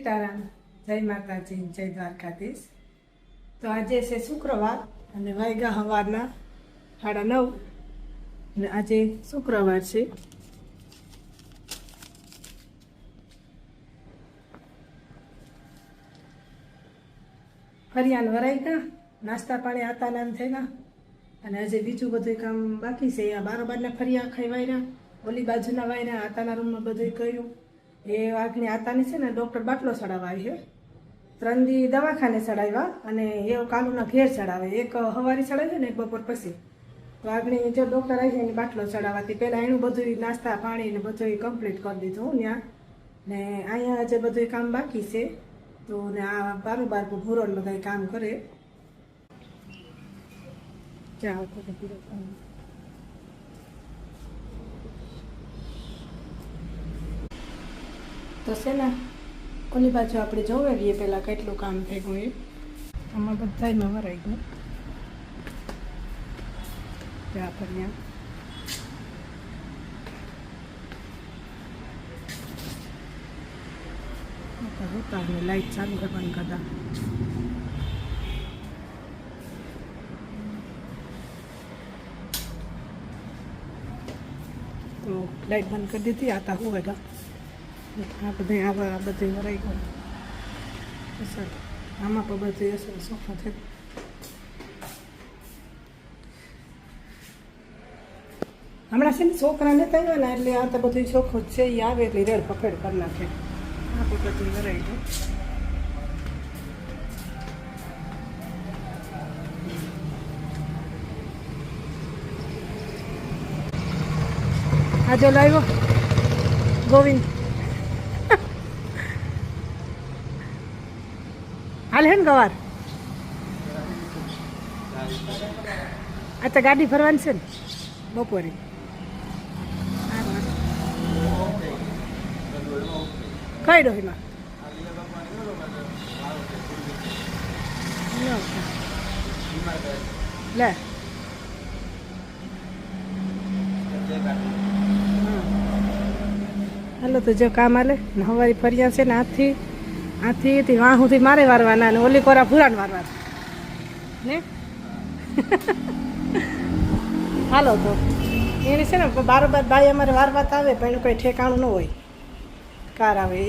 સીતારામ, જય માતાજી, જય દ્વારકાધીશ। તો આજે છે શુક્રવાર અને વાગ્યા સવારના 9:30 અને આજે શુક્રવાર છે। ફરિયાન વરાઈ ગયા, નાસ્તા પાણી આતા નામ થઈ ગયા અને હજી બીજું બધું કામ બાકી છે। આ બારોબારના ફરિયા ખાઈ વાયરા, ઓલી બાજુના વાયરા, આતાના રૂમમાં બધું કર્યું। એ વાઘની આતાની છે ને ડૉક્ટર બાટલો ચડાવવા આવી છે। 3 દી દવાખાને ચડાવ્યા અને એ કાલુના ઘેર ચડાવે, એક સવારી ચડાવ્યો ને એક બપોર પછી। વાઘની જો ડૉક્ટર આવી જાય બાટલો ચડાવવાથી પહેલાં એનું બધું નાસ્તા પાણી ને બધું કમ્પ્લીટ કરી દીધું ત્યાં ને અહીંયા આજે બધું કામ બાકી છે। તો ને આ બારોબાર ભૂરો બધા કામ કરે। તો છે ને ઓલી બાજુ આપણે જોવાવીએ પહેલાં કેટલું કામ થઈ ગયું એ આમાં બધામાં વરાઈ ગયું। ત્યાં ફર્યા હોતા લાઈટ ચાલુ કરવાની કરતા તો લાઈટ બંધ કરી દીધી। આતા હું બધા આ બધું આ બધું વરાઈ ગયું અસર, આમાં પણ બધું અસર સોફા થઈ। હમણાં છે ને છોકરા નતા આવ્યા ને એટલે આ તો બધું ચોખ્ખું જ છે, એ આવે એટલે રેડ પકડ કરી નાખે। આ પણ બધું વરાઈ ગયું। આજે લાવ્યો ગોવિંદ હાલ હે ને ગવાર આ તો ગાડી ફરવાની છે ને બપોરે। કઈ ડોહીમાં લે હાલો તો જો કામ હાલે ને હવારી ફર્યા છે ને આથી વાહ સુધી મારે વારવાના ને ઓલી કોરા ભૂરાને વારવાના ને હાલો તો એને છે ને બારોબાર બાઈ અમારે વારવાત આવે પણ એનું કંઈ ઠેકાણું ન હોય। કાર આવે એ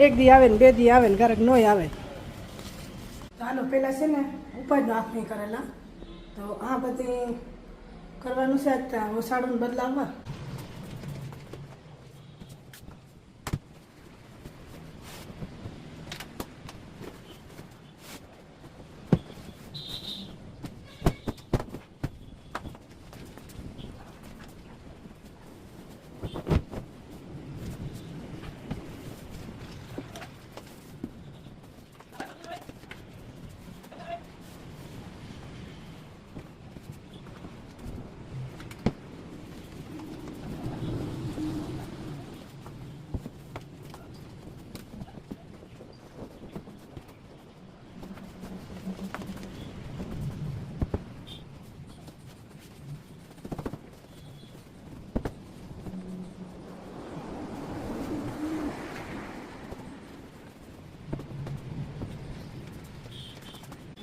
એક દી આવે ને 2 દી આવે ને ક્યારેક નોય આવે। તો હાલો પહેલાં છે ને ઉપર નાખ નહીં કરેલા તો આ બધી કરવાનું છે અત્યારે ઓસાડું બદલાવવા।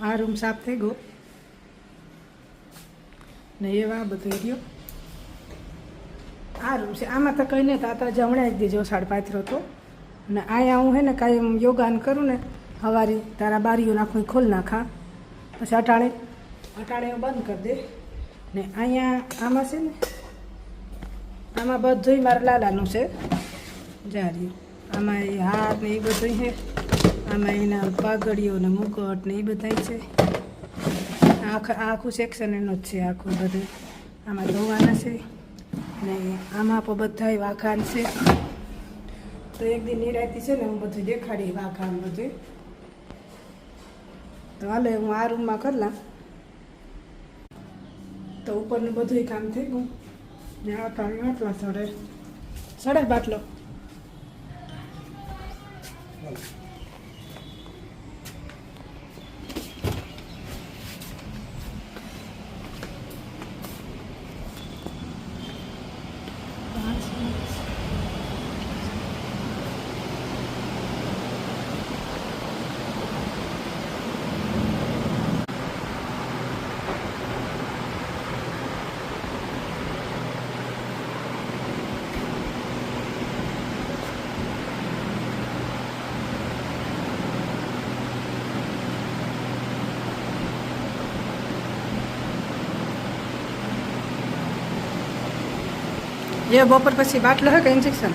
આ રૂમ સાફ થઈ ગયો ને એવા બધું રહ્યો। આ રૂમ છે, આમાં તો કંઈ નહીં થતા જ હમણાં એક દીજો 5:30 હતો ને અહીંયા હું હે ને કાંઈ યોગાન કરું ને સવારે તારા બારીઓ નાખું ખોલ નાખા પછી અટાણે હું બંધ કરી દે ને અહીંયા આમાં છે ને આમાં બધું મારા લાલાનું છે જાર્યું, આમાં એ હાથ ને એ બધું છે, આમાં એના પાઘડીઓ ને મુકટ ને એ બધા છે। આખું સેક્શન એનું જ છે આખું બધું, આમાં ધોવાના છે ને આમાં પણ બધા વાઘાન છે। તો એક દી નિરાતી છે ને હું બધું દેખાડી વાઘાન બધું। તો હાલે હું આ રૂમમાં કરલા તો ઉપરનું બધું કામ થઈ ગયું ને આટલા સડે બાટલો ये बपोर પછી બાટલો હે કે ઇન્જેક્શન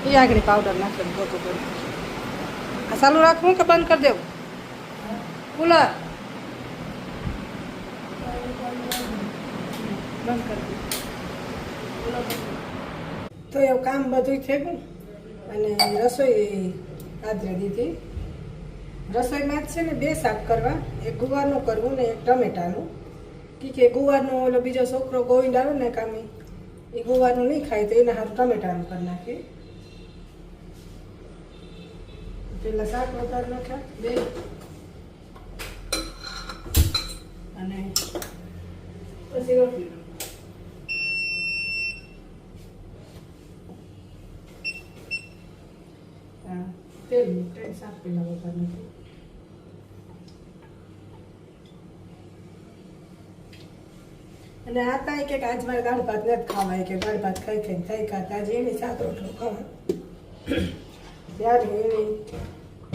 ये આગળ પાવડર નાખીને ગોતો ગોતો આ ચાલુ રાખવું કે બંધ કરી દેવું કુલર બંધ કરી દઉં તો એવું કામ બધું થઈ ગયું અને રસોઈ આદરે દીધી રસોઈમાં છે ને 2 શાક કરવા એક ગુવારનું કરવું ને એક ટમેટાનું કે ગુવારનો ઓલો બીજો છોકરો ગોવિંદ આવે ને કામી એ ગુવારનું નહીં ખાય તો એના હાથ ટમેટાનું કરી નાખી પેલા શાક વધારે નાખ્યા 2 અને પછી રોટલી તેલ મીઠાઈ શાક પેલા વધારે નાખ્યું અને આ કાંઈ કે આજ મારે દાળ ભાત નથી ખાવાય કે દાળ ભાત ખાઈ ખાઈને થઈ ખાતા આજે એની શાક રોટલો ખાવા ત્યારે એની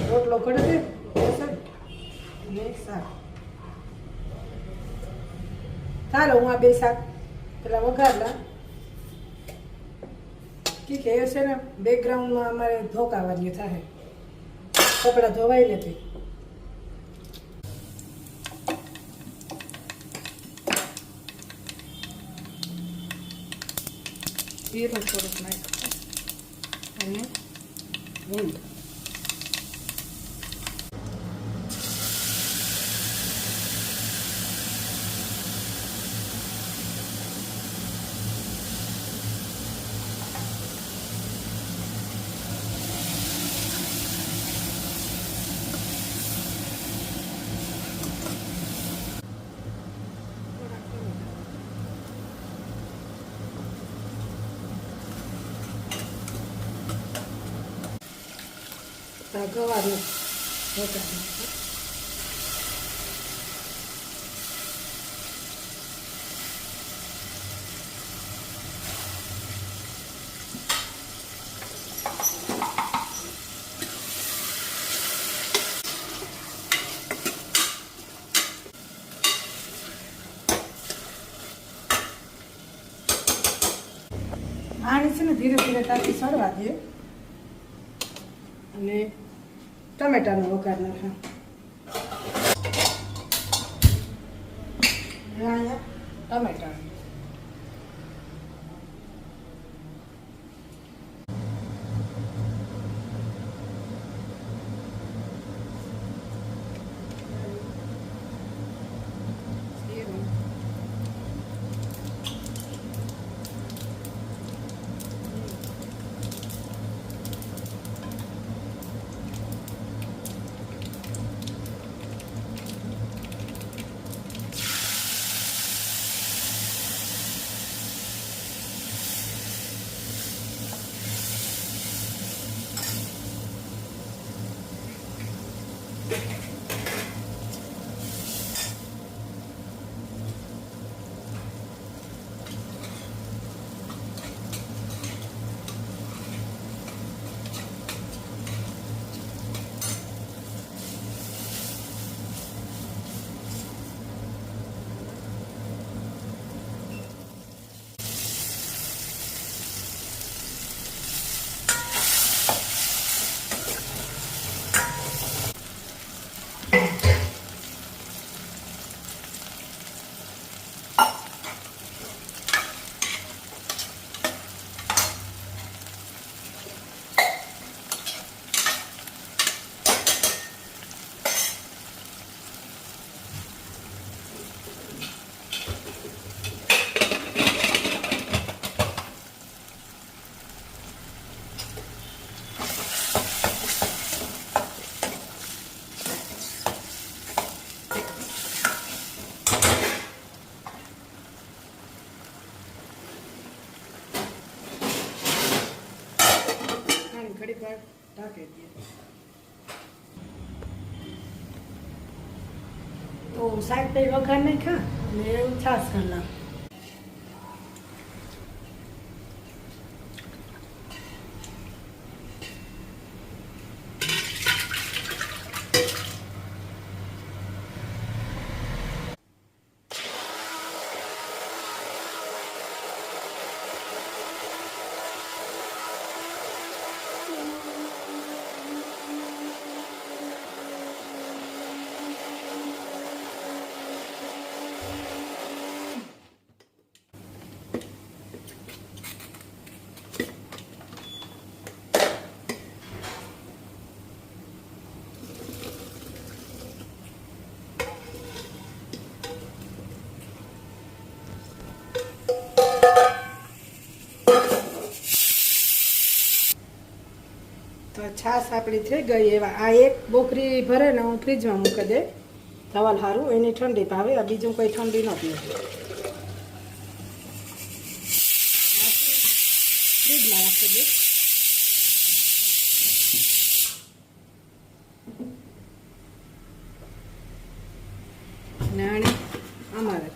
રોટલો કરી દે બેસન અને શાક ચાલો હું આ 2 શાક પેલા વઘારલા કે છે ને બેકગ્રાઉન્ડમાં અમારે ધોકાવાળી થાય કપડાં ધોવાય નથી જીરું થોડુંક નાખ્યું અને હિંગ ગવારનું વઘાર આને છે ને ધીરે ધીરે તાકી સળવા દે અને ટમેટાનો વઘાર નાખો ટમેટા ઘડી વાર ઢાંકી દઈએ તો શાક તો વઘાર નહીં ખા ને એવું છાશ કરી નાખ તો છાશ આપણી થઈ ગઈ. એવા આ એક બોકરી ભરે ને હું ફ્રીજમાં મૂકી દે ધવલ સારું, એની ઠંડી ભાવે. આ બીજું કંઈ ઠંડી ન પીવે. ફ્રીજમાં રાખી દે. ને આને અમારે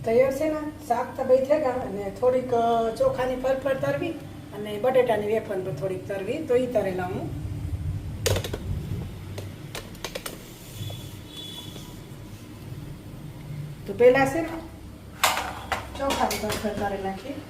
તૈયાર છે ને. શાક તો ભાઈ થઈ ગયા. અને થોડીક ચોખાની ફરફર તરવી અને બટેટાની વેફર પર થોડીક તરવી, તો એ તરેલા હું. તો પહેલા છે ને ચોખાની ફરફર તરી નાખી.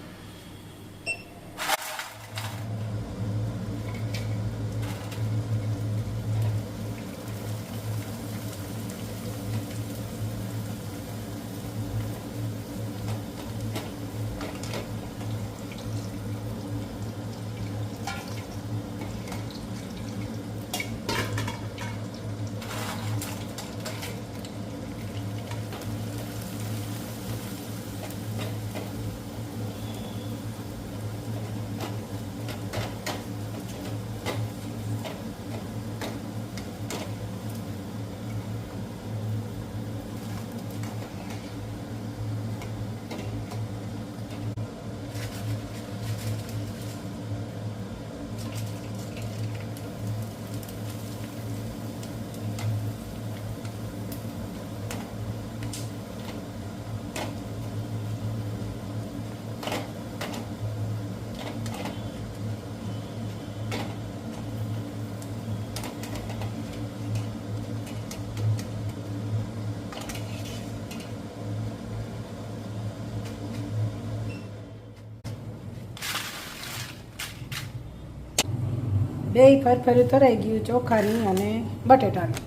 બે ફરફરી તરાઈ ગયું ચોખાની અને બટેટાની.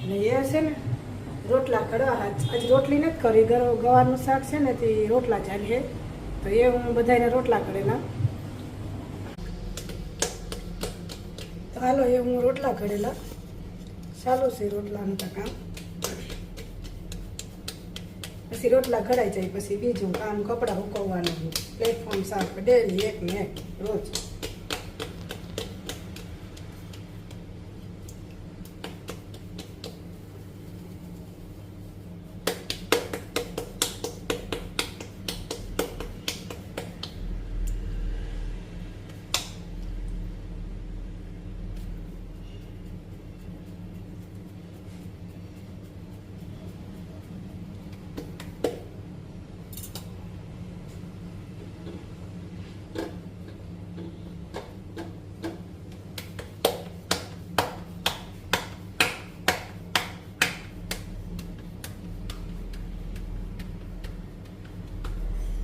અને એ છે ને રોટલા કરવા. આજ રોટલી નથી કરી, ગવારનું શાક છે ને તે રોટલા ચાલીએ. તો એ હું બધાને રોટલા કરેલા. તો હાલો એ હું રોટલા કરેલા. ચાલુ છે રોટલાનું તો કામ. પછી રોટલા ઘડાઈ જાય પછી બીજું કામ કપડાં સુકવવાનું, પ્લેટફોર્મ સાફ ડેલી એક ને એક રોજ.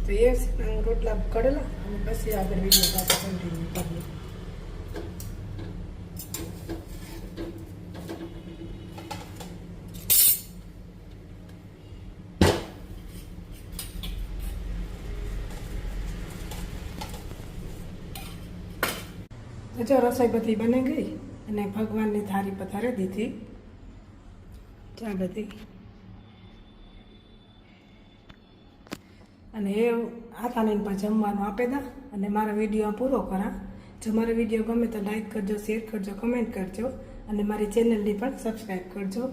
તો એ છે ને રોટલા કરેલા અને પછી આગળ વિડીયો પાછો કન્ટિન્યુ કરીએ. તો જો રસોઈ બધી બની ગઈ અને ભગવાનની થાળી પધારી દીધી. ચા બધી અને એ આતાને પણ જમવાનું આપે દા. અને મારા વિડીયો પૂરો કરા. જો મારો વિડીયો ગમે તો લાઈક કરજો, શેર કરજો, કમેન્ટ કરજો અને મારી ચેનલની પણ સબસ્ક્રાઈબ કરજો.